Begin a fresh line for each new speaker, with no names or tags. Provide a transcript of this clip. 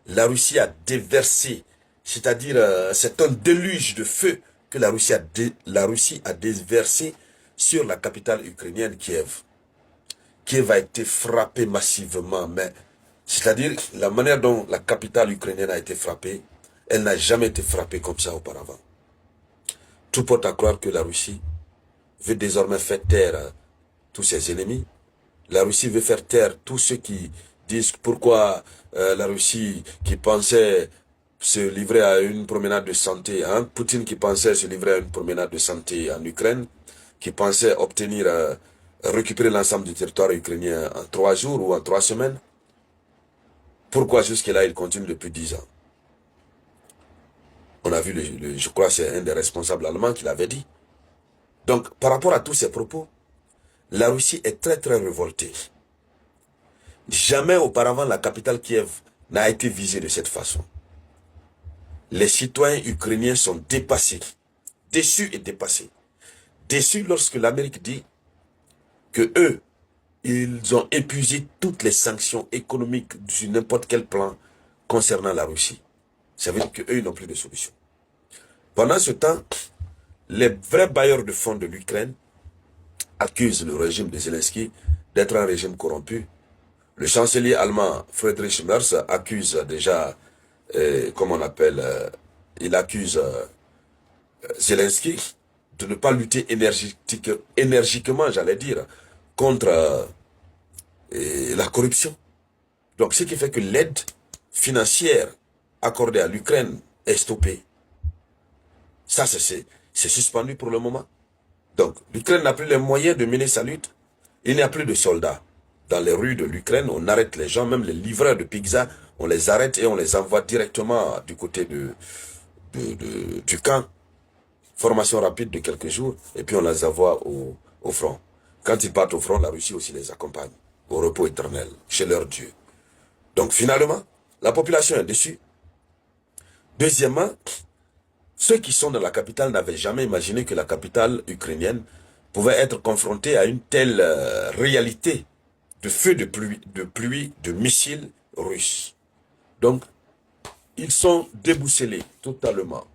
La Russie a déversé, c'est-à-dire c'est un déluge de feu que la Russie a déversé sur la capitale ukrainienne, Kiev. Kiev a été frappée massivement, mais c'est-à-dire la manière dont la capitale ukrainienne a été frappée, elle n'a jamais été frappée comme ça auparavant. Tout porte à croire que la Russie veut désormais faire taire tous ses ennemis. La Russie veut faire taire tous ceux qui disent pourquoi la Russie qui pensait se livrer à une promenade de santé, hein, Poutine qui pensait se livrer à une promenade de santé en Ukraine, qui pensait obtenir, récupérer l'ensemble du territoire ukrainien en 3 jours ou en 3 semaines. Pourquoi jusque-là il continue depuis 10 ans? On a vu, je crois que c'est un des responsables allemands qui l'avait dit. Donc, par rapport à tous ces propos, la Russie est très très révoltée. Jamais auparavant la capitale Kiev n'a été visée de cette façon. Les citoyens ukrainiens sont dépassés, déçus et dépassés. Déçus lorsque l'Amérique dit que eux, ils ont épuisé toutes les sanctions économiques sur n'importe quel plan concernant la Russie. Ça veut dire qu'eux, ils n'ont plus de solution. Pendant ce temps, les vrais bailleurs de fonds de l'Ukraine accusent le régime de Zelensky d'être un régime corrompu. Le chancelier allemand Friedrich Merz accuse déjà, comment on appelle, il accuse Zelensky de ne pas lutter énergiquement, j'allais dire, contre la corruption. Donc, ce qui fait que l'aide financière accordée à l'Ukraine est stoppée. Ça, c'est suspendu pour le moment. Donc, l'Ukraine n'a plus les moyens de mener sa lutte. Il n'y a plus de soldats. Dans les rues de l'Ukraine, on arrête les gens, même les livreurs de pizza, on les arrête et on les envoie directement du côté du camp. Formation rapide de quelques jours, et puis on les envoie au front. Quand ils partent au front, la Russie aussi les accompagne, au repos éternel, chez leur Dieu. Donc finalement, la population est déçue. Deuxièmement, ceux qui sont dans la capitale n'avaient jamais imaginé que la capitale ukrainienne pouvait être confrontée à une telle réalité de feu de pluie, de missiles russes. Donc, ils sont déboussolés totalement.